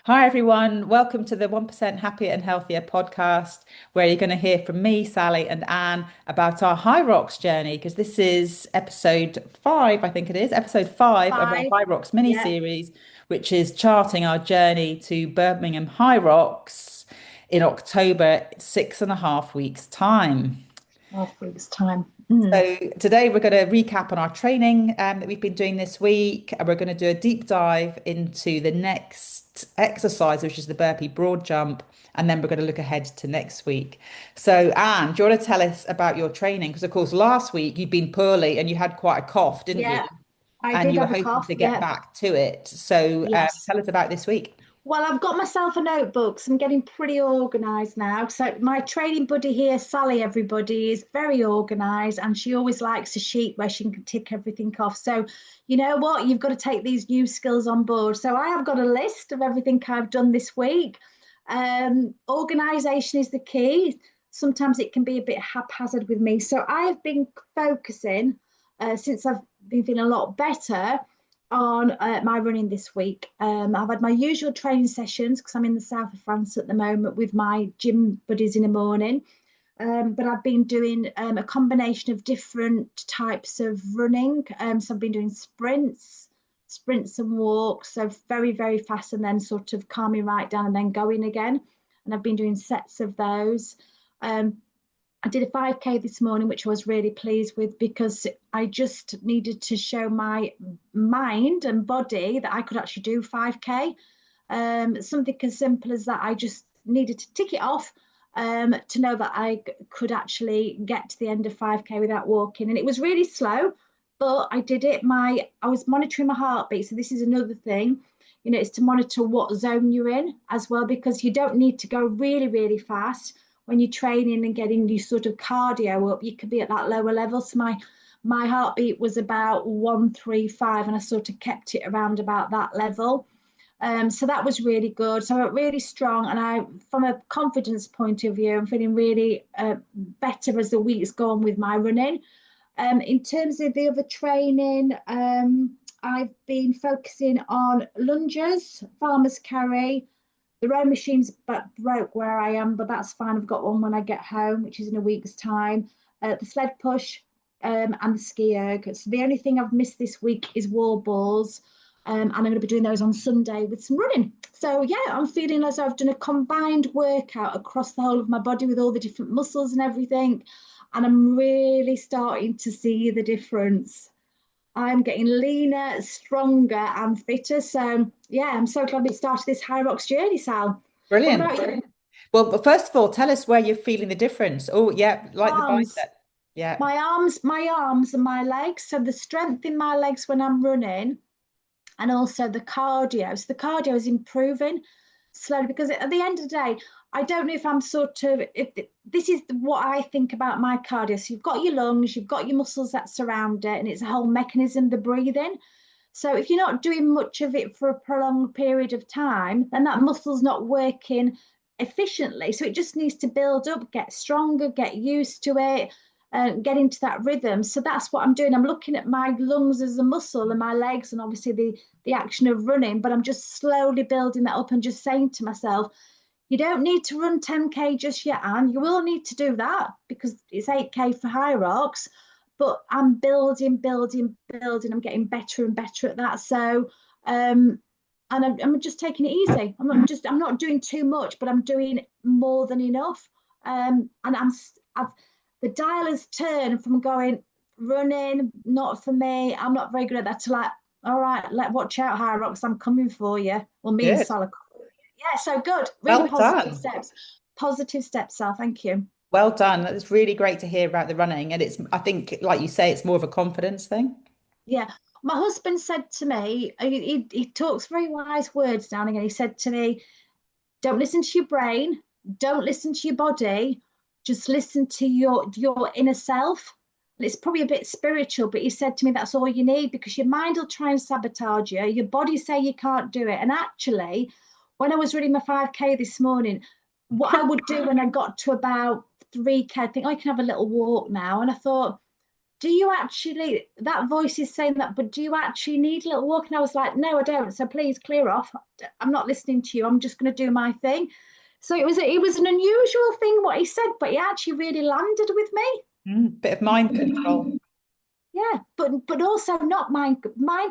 Hi, everyone. Welcome to the 1% Happier and Healthier podcast, where you're going to hear from me, Sally, and Anne about our Hyrox journey, because this is episode five, I think it is, episode five of our Five. Hyrox mini Yeah. series, which is charting our journey to Birmingham Hyrox in October, 6.5 weeks' time. Half week's time. So today we're going to recap on our training that we've been doing this week, and we're going to do a deep dive into the next exercise, which is the burpee broad jump, and then we're going to look ahead to next week. So, Anne, do you want to tell us about your training? Because of course, last week you'd been poorly and you had quite a cough, didn't you? Yeah, I And did you were have a hoping cough. to get Yeah. back to it. So, Yes. tell us about this week. Well, I've got myself a notebook, so I'm getting pretty organised now. So my training buddy here, Sally, everybody, is very organised, and she always likes a sheet where she can tick everything off. So, you know what? You've got to take these new skills on board. So I have got a list of everything I've done this week. Organisation is the key. Sometimes it can be a bit haphazard with me. So I've been focusing since I've been feeling a lot better on my running this week. I've had my usual training sessions because I'm in the south of France at the moment with my gym buddies in the morning. But I've been doing a combination of different types of running. So I've been doing sprints and walks. So very, very fast and then sort of calming right down and then going again. And I've been doing sets of those. Um, I did a 5K this morning, which I was really pleased with because I just needed to show my mind and body that I could actually do 5K. Something as simple as that, I just needed to tick it off to know that I could actually get to the end of 5K without walking. And it was really slow, but I did it. I was monitoring my heartbeat. So this is another thing, it's to monitor what zone you're in as well, because you don't need to go really, really fast when you're training and getting your sort of cardio up. You could be at that lower level. So my heartbeat was about 135, and I sort of kept it around about that level. So that was really good. So I went really strong, and from a confidence point of view, I'm feeling really better as the weeks go on with my running. In terms of the other training, I've been focusing on lunges, farmer's carry. The row machine's broke where I am, but that's fine. I've got one when I get home, which is in a week's time. The sled push and the ski erg. So the only thing I've missed this week is wall balls. And I'm going to be doing those on Sunday with some running. So yeah, I'm feeling as though I've done a combined workout across the whole of my body with all the different muscles and everything. And I'm really starting to see the difference. I'm getting leaner, stronger, and fitter. So yeah, I'm so glad we started this Hyrox journey, Sal. What Brilliant. about you? Well, but first of all, tell us where you're feeling the difference. Oh, yeah, like the Arms, bicep. Yeah. my arms and my legs. So the strength in my legs when I'm running, and also the cardio. So the cardio is improving slowly because at the end of the day, I don't know if I'm sort of if this is what I think about my cardio. So you've got your lungs, you've got your muscles that surround it, and it's a whole mechanism, the breathing. So if you're not doing much of it for a prolonged period of time, then that muscle's not working efficiently. So it just needs to build up, get stronger, get used to it, get into that rhythm. So that's what I'm doing. I'm looking at my lungs as a muscle and my legs, and obviously the action of running. But I'm just slowly building that up and just saying to myself, you don't need to run 10K just yet, Anne. You will need to do that because it's 8K for Hyrox, but I'm building, building, building. I'm getting better and better at that. So, and I'm just taking it easy. I'm not doing too much, but I'm doing more than enough. And I've, the dial has turned from going running, not for me. I'm not very good at that to like, all right, watch out, Hyrox, I'm coming for you. Well, me and Good. Sal are, yeah, so good. Really Well positive done. steps. Positive steps, Sal. Thank you. Well done. It's really great to hear about the running. And I think, like you say, it's more of a confidence thing. Yeah. My husband said to me, he talks very wise words now and again. He said to me, don't listen to your brain, don't listen to your body, just listen to your inner self. And it's probably a bit spiritual, but he said to me that's all you need because your mind will try and sabotage you. Your body say you can't do it. And actually, when I was running my 5K this morning, what I would do when I got to about 3K, I think I can have a little walk now. And I thought, do you actually, that voice is saying that, but do you actually need a little walk? And I was like, no, I don't. So please clear off. I'm not listening to you. I'm just going to do my thing. So it was an unusual thing what he said, but he actually really landed with me. Bit of mind control. Yeah, but also not mind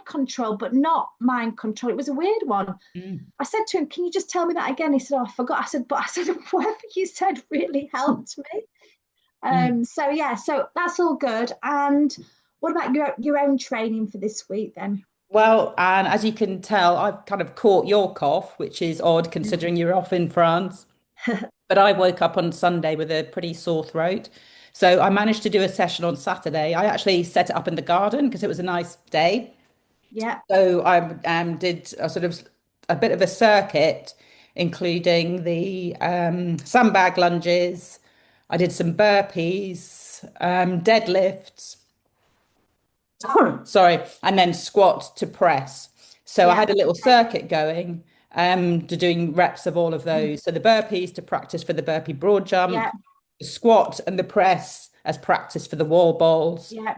control, but not mind control. It was a weird one. Mm. I said to him, "Can you just tell me that again?" He said, "Oh, I forgot." I said, "Whatever you said really helped me." Mm. So yeah, so that's all good. And what about your own training for this week then? Well, and as you can tell, I've kind of caught your cough, which is odd considering you're off in France. But I woke up on Sunday with a pretty sore throat. So I managed to do a session on Saturday. I actually set it up in the garden because it was a nice day. Yeah, So I did a sort of a bit of a circuit, including the sandbag lunges. I did some burpees, deadlifts, sorry, and then squat to press. So I yeah, had a little circuit going to doing reps of all of those. So the burpees to practice for the burpee broad jump, yeah, the squat and the press as practice for the wall balls. yeah,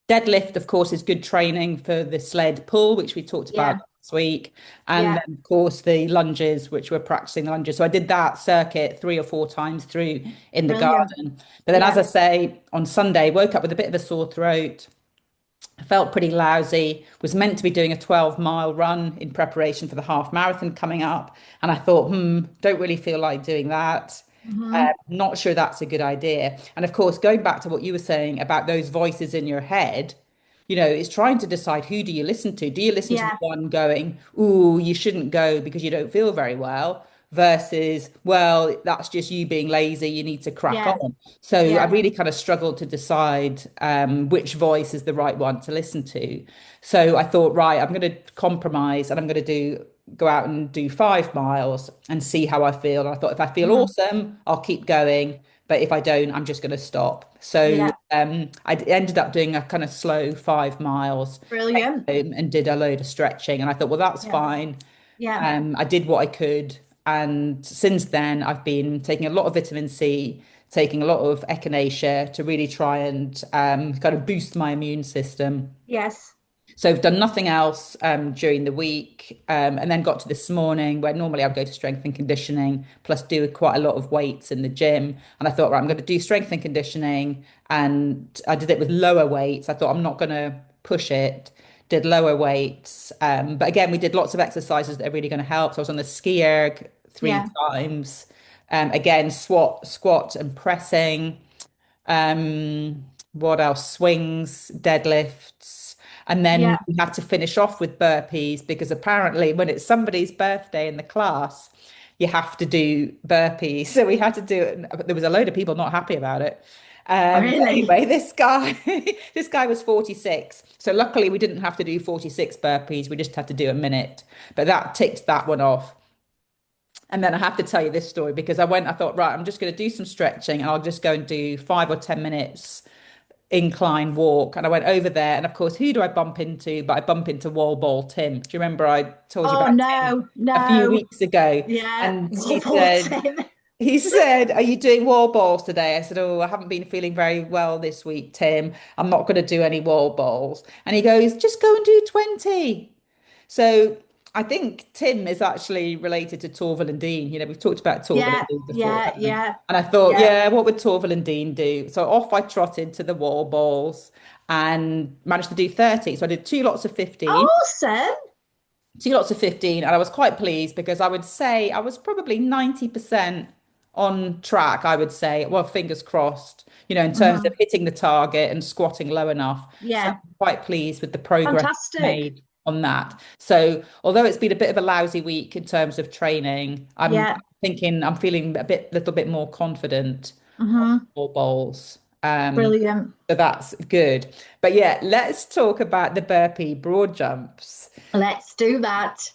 Deadlift, of course, is good training for the sled pull, which we talked about yeah, last week. And yeah. then, of course, the lunges, which we're practicing lunges. So I did that circuit 3 or 4 times through in the Brilliant. garden. But then, as Yeah, I say, on Sunday, woke up with a bit of a sore throat. I felt pretty lousy, was meant to be doing a 12-mile run in preparation for the half marathon coming up. And I thought, don't really feel like doing that. hmm, Not sure that's a good idea. And of course, going back to what you were saying about those voices in your head, it's trying to decide who do you listen to? Do you listen to the yeah, one going, "Ooh, you shouldn't go because you don't feel very well," versus, "Well, that's just you being lazy. You need to crack yeah, on." So I yeah, really kind of struggled to decide which voice is the right one to listen to. So I thought, right, I'm going to compromise and I'm going to go out and do 5 miles and see how I feel. And I thought if I feel hmm, awesome, I'll keep going. But if I don't, I'm just going to stop. So yeah. I ended up doing a kind of slow 5 miles, came Brilliant. home and did a load of stretching. And I thought, well, that's Yeah, fine. yeah, I did what I could. And since then, I've been taking a lot of vitamin C, taking a lot of echinacea to really try and kind of boost my immune system. yes, So I've done nothing else during the week, and then got to this morning where normally I'd go to strength and conditioning, plus do quite a lot of weights in the gym. And I thought, right, I'm going to do strength and conditioning, and I did it with lower weights. I thought I'm not going to push it. Did lower weights, but again, we did lots of exercises that are really going to help. So I was on the ski erg three yeah, times. Again, squat, and pressing. What else? Swings, deadlifts. And then yeah. we had to finish off with burpees because apparently when it's somebody's birthday in the class, you have to do burpees. So we had to do it. There was a load of people not happy about it. But Really? anyway, this guy, this guy was 46. So luckily we didn't have to do 46 burpees. We just had to do a minute. But that ticked that one off. And then I have to tell you this story because I thought, right, I'm just going to do some stretching and I'll just go and do 5 or 10 minutes incline walk. And I went over there. And of course, who do I bump into? But I bump into wall ball Tim. Do you remember I told you Oh about Tim no, a few no. weeks ago? Yeah, And Wolverton. he said, "Are you doing wall balls today?" I said, "Oh, I haven't been feeling very well this week, Tim. I'm not going to do any wall balls." And he goes, "Just go and do 20." So I think Tim is actually related to Torval and Dean. We've talked about Torval and Yeah, Dean before, yeah, haven't we? yeah, And I thought, yeah. yeah, what would Torval and Dean do? So off I trotted to the wall balls and managed to do 30. So I did 2 lots of 15, Awesome. 2 lots of 15, and I was quite pleased because I would say I was probably 90% on track, I would say. Well, fingers crossed, in terms of Hmm. hitting the target and squatting low enough. So Yeah, I'm quite pleased with the progress fantastic. made on that. So although it's been a bit of a lousy week in terms of training, I'm Yeah. thinking I'm feeling little bit more confident on Hmm. more bowls. Brilliant. So that's good. But yeah, let's talk about the burpee broad jumps. Let's do that.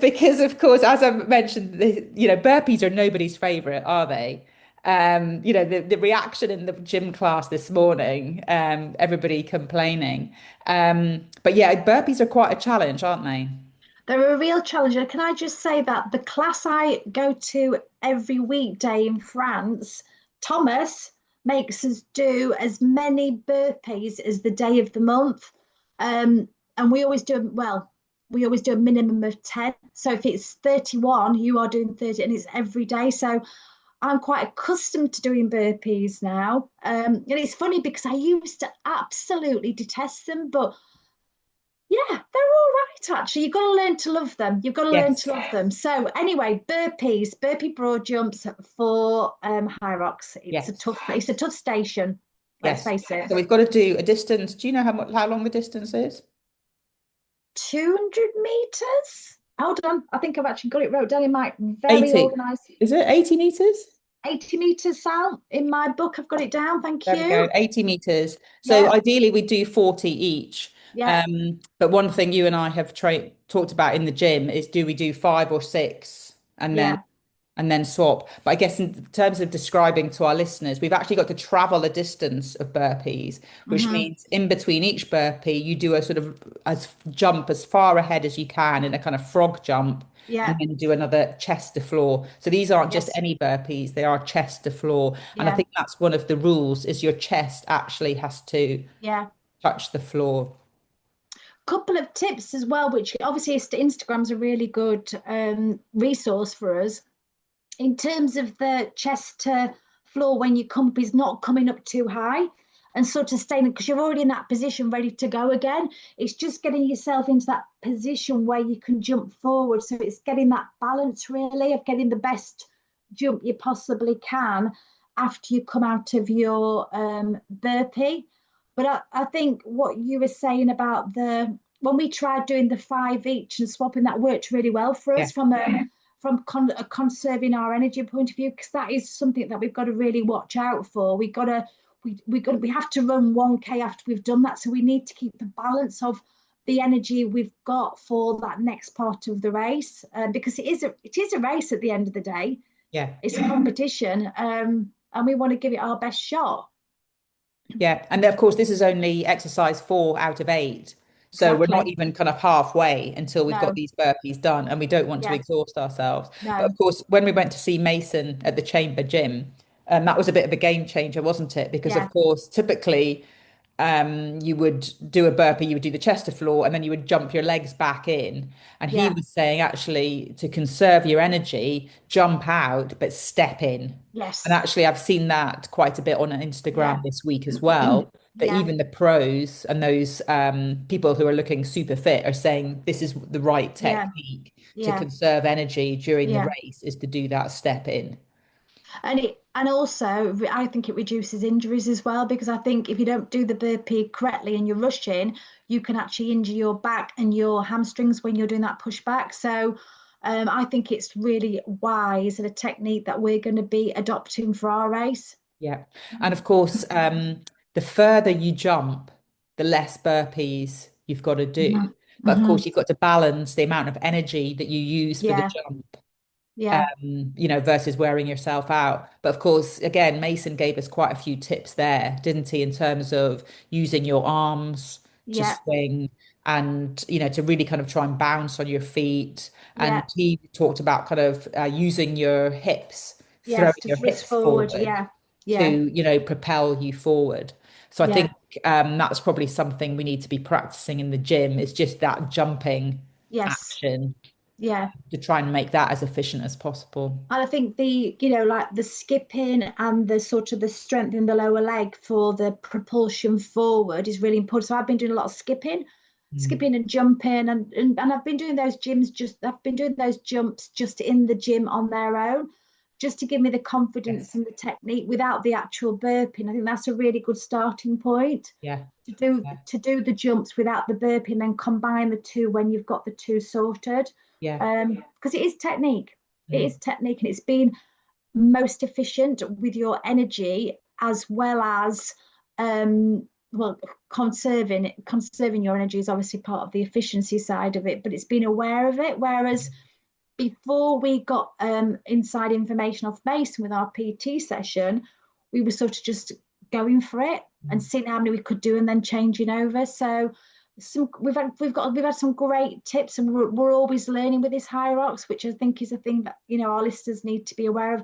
Because of course, as I mentioned, burpees are nobody's favorite, are they? The reaction in the gym class this morning, everybody complaining. But yeah, burpees are quite a challenge, aren't they? They're a real challenge. And can I just say that the class I go to every weekday in France, Thomas, makes us do as many burpees as the day of the month. And we always do a minimum of 10. So if it's 31, you are doing 30, and it's every day. So I'm quite accustomed to doing burpees now. And it's funny because I used to absolutely detest them, but yeah, they're all right actually. You've got to learn to love them. You've got to learn Yes. to love them. So anyway, burpees, burpee broad jumps for Hyrox. Yes. It's a tough station. Let's Yes. face it. So we've got to do a distance. Do you know how long the distance is? 200 meters. Hold on, I think I've actually got it wrote down in my very 80. organised Is it 80 meters? 80 meters, Sal. In my book, I've got it down. Thank There we go, you. 80 meters. So Yeah, ideally we do 40 each. yeah, But one thing you and I have talked about in the gym is, do we do 5 or 6 yeah. and then swap? But I guess in terms of describing to our listeners, we've actually got to travel a distance of burpees, which Hmm. means in between each burpee, you do a sort of jump as far ahead as you can in a kind of frog jump, and Yeah, then do another chest to floor. So these aren't just yes, any burpees, they are chest to floor. And I yeah, think that's one of the rules, is your chest actually has to yeah. touch the floor. Couple of tips as well, which obviously Instagram's a really good resource for us in terms of the chest to floor. When you come up, is not coming up too high and sort of staying, because you're already in that position ready to go again. It's just getting yourself into that position where you can jump forward. So it's getting that balance really of getting the best jump you possibly can after you come out of your burpee. But I think what you were saying about the when we tried doing the 5 each and swapping, that worked really well for Yeah. us a conserving our energy point of view, because that is something that we've got to really watch out for. We have to run 1K after we've done that, so we need to keep the balance of the energy we've got for that next part of the race, because it is a race at the end of the day. Yeah. It's a competition, and we want to give it our best shot. Yeah. And of course, this is only exercise 4 out of 8. So we're not Exactly. even kind of halfway until we've got No. these burpees done, and we don't want to Yeah. exhaust ourselves. But No. of course, when we went to see Mason at the Chamber Gym, that was a bit of a game changer, wasn't it? Because Yeah. of course, typically, you would do a burpee, you would do the chest to floor, and then you would jump your legs back in. And he Yeah. was saying, actually, to conserve your energy, jump out, but step in. And Yes. actually, I've seen that quite a bit on Instagram Yeah. this week as well. That Yeah. even the pros and those people who are looking super fit are saying this is the right Yeah. technique to Yeah. conserve energy during the Yeah. race, is to do that step in. And also I think it reduces injuries as well, because I think if you don't do the burpee correctly and you're rushing, you can actually injure your back and your hamstrings when you're doing that pushback. So I think it's really wise and a technique that we're going to be adopting for our race. Yeah. And of course, the further you jump, the less burpees you've got to do. Hmm. But of Hmm. course, you've got to balance the amount of energy that you use for the Yeah. jump, Yeah. versus wearing yourself out. But of course, again, Mason gave us quite a few tips there, didn't he, in terms of using your arms to Yeah. swing and, to really kind of try and bounce on your feet. And Yeah. he talked about kind of using your hips, throwing Yes, to your twist hips forward. forward Yeah. Yeah. to, propel you forward. So I think Yeah. that's probably something we need to be practicing in the gym, is just that jumping Yes. action, Yeah. to try and make that as efficient as possible. And I think like the skipping and the sort of the strength in the lower leg for the propulsion forward is really important. So I've been doing a lot of Mm. skipping and jumping, and I've been doing those jumps just in the gym on their own, just to give me the confidence Yes. and the technique without the actual burping. I think that's a really good starting point Yeah. Yeah. to do the jumps without the burping, and then combine the two when you've got the two sorted. Yeah. Because it is technique. It Mm. is technique, and it's been most efficient with your energy, as well as well, conserving your energy is obviously part of the efficiency side of it, but it's being aware of it. Whereas before we got inside information off Mason with our PT session, we were sort of just going for it and Mm. seeing how many we could do and then changing over. So we've had some great tips, and we're always learning with this Hyrox, which I think is a thing that our listeners need to be aware of.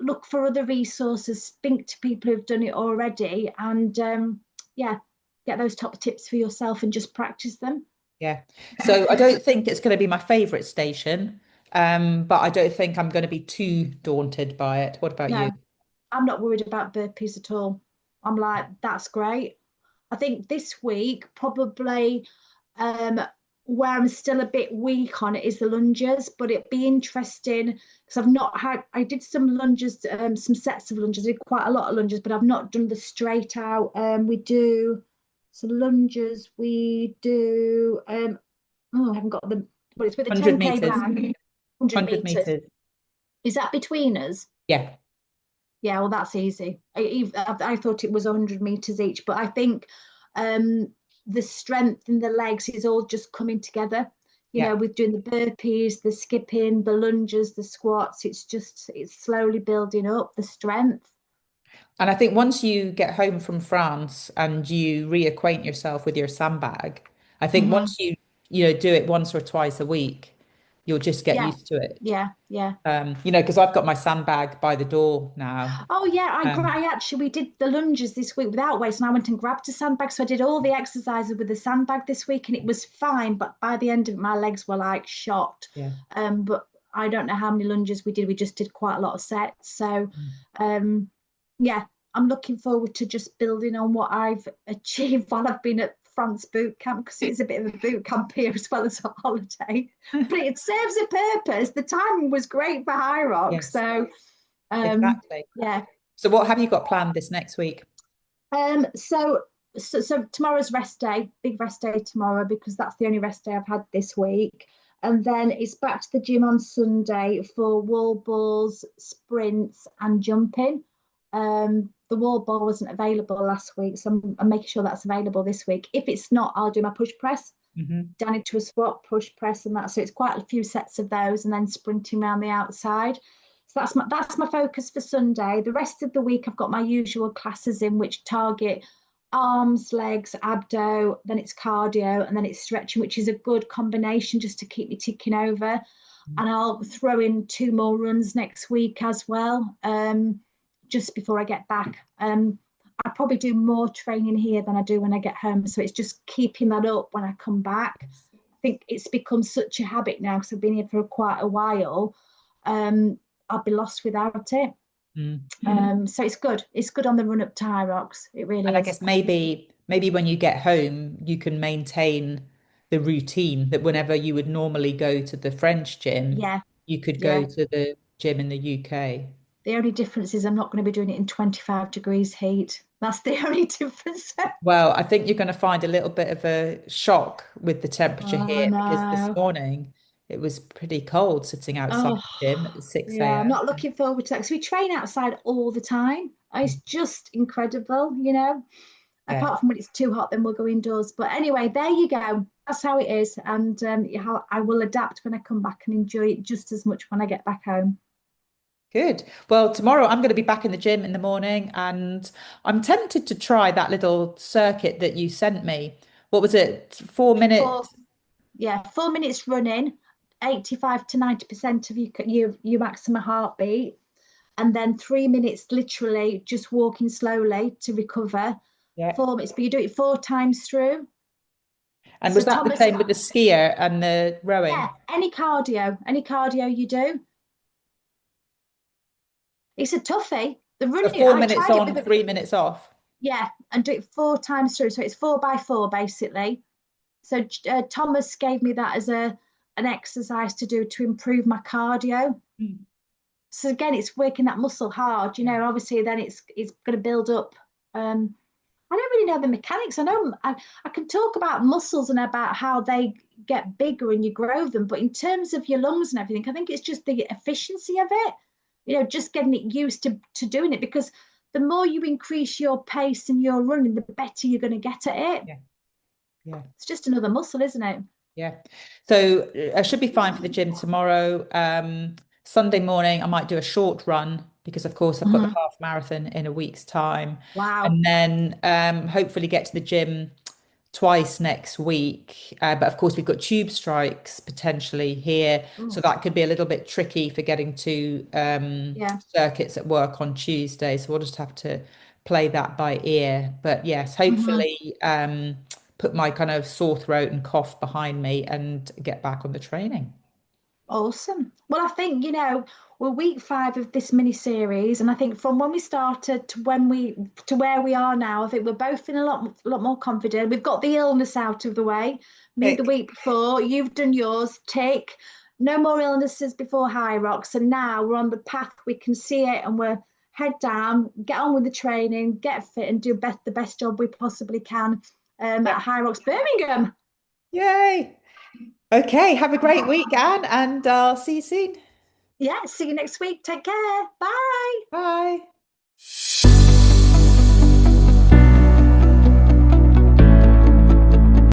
look for other resources, speak to people who've done it already, and yeah, get those top tips for yourself and just practice them. Yeah. So I don't think it's going to be my favorite station, but I don't think I'm going to be too daunted by it. What about you? No, I'm not worried about burpees at all. I'm like, that's great. I think this week probably um, where I'm still a bit weak on it is the lunges, but it'd be interesting because I've not had. I did some lunges, some sets of lunges. I did quite a lot of lunges, but I've not done the straight out. We do some lunges. We do. Oh, I haven't got the. But it's with a 100 10K meters. bag, 100 100 meters. meters. Is that between us? Yeah. Yeah, well, that's easy. I thought it was 100 meters each, but I think um, the strength in the legs is all just coming together. Yeah. With doing the burpees, the skipping, the lunges, the squats, it's slowly building up the strength. And I think once you get home from France and you reacquaint yourself with your sandbag, I think Hmm. once you do it once or twice a week, you'll just get Yeah, used to it. yeah, yeah. Because I've got my sandbag by the door now. Oh yeah, Um, I actually we did the lunges this week without weights, and I went and grabbed a sandbag. So I did all the exercises with the sandbag this week, and it was fine. But by the end of it, my legs were like shot. yeah. But I don't know how many lunges we did. We just did quite a lot of sets. So, um, yeah, I'm looking forward to just building on what I've achieved while I've been at France boot camp because it's a bit of a boot camp here as well as a holiday. But it serves a purpose. The timing was great for Hyrox. Yes, So, exactly. yeah. So what have you got planned this next week? Um, so, so tomorrow's rest day, big rest day tomorrow because that's the only rest day I've had this week. And then it's back to the gym on Sunday for wall balls, sprints, and jumping. The wall ball wasn't available last week, so I'm making sure that's available this week. If it's not, I'll do my push press Hmm. down into a squat, push press, and that. So it's quite a few sets of those, and then sprinting around the outside. So that's my focus for Sunday. The rest of the week, I've got my usual classes in which target arms, legs, abdo, then it's cardio, and then it's stretching, which is a good combination just to keep me ticking over. And I'll throw in 2 more runs next week as well, just before I get back. I probably do more training here than I do when I get home. So it's just keeping that up when I come back. I think it's become such a habit now because I've been here for quite a while. I'll be lost without it. Mm. So it's good. It's good on the run up to Hyrox. It really And I is. guess maybe when you get home, you can maintain the routine that whenever you would normally go to the French gym, Yeah, you could go yeah. to the gym in the UK. The only difference is I'm not going to be doing it in 25 degrees heat. That's the only difference. Well, I think you're going to find a little bit of a shock with the temperature Oh here because this no. morning it was pretty cold sitting outside Oh, the gym at 6 yeah. I'm a.m. not looking forward to that because we train outside all the time. It's just incredible. Yeah, Apart from when it's too hot, then we'll go indoors. But anyway, there you go. That's how it is. And I will adapt when I come back and enjoy it just as much when I get back home. good. Well, tomorrow I'm going to be back in the gym in the morning and I'm tempted to try that little circuit that you sent me. What was it? 4 minute? For Yeah, 4 minutes running, 85 to 90% of your maximum heartbeat, and then 3 minutes literally just walking slowly to recover. Yeah. 4 minutes, but you do it 4 times through. And So was that the Thomas, same with the skier and the yeah, rowing? any cardio you do, it's a toughie. The So running, four I minutes tried it on, with a 3 minutes off. yeah, and do it 4 times through. So it's 4 by 4 basically. So Thomas gave me that as an exercise to do to improve my cardio. Mm. So again, it's working that muscle hard. Yeah. Obviously, then it's going to build up. I don't really know the mechanics. I can talk about muscles and about how they get bigger and you grow them, but in terms of your lungs and everything, I think it's just the efficiency of it. Just getting it used to doing it because the more you increase your pace and your running, the better you're going to get at it. Yeah. Yeah. It's just another muscle, isn't it? Yeah. So I should be fine for the gym tomorrow. Sunday morning, I might do a short run because, of course, I've got the Mhm. half marathon in a week's time. Wow. And then hopefully get to the gym twice next week. But of course, we've got tube strikes potentially here. So Oh, that could be a little bit tricky for getting to yeah. circuits at work on Tuesday. So we'll just have to play that by ear. But yes, Hmm. hopefully put my kind of sore throat and cough behind me and get back on the training. Awesome. Well, I think, we're week 5 of this mini series, and I think from when we started to where we are now, I think we're both in a lot more confident. We've got the illness out of the way. Me the Tick. week before, you've done yours. Take no more illnesses before Hyrox, and now we're on the path. We can see it, and we're head down, get on with the training, get fit, and do the best job we possibly can Yep. at Hyrox Birmingham. Yay. Okay, have a great week, Anne, and I'll see you soon. Yeah, see you next week. Take care. Bye. Bye.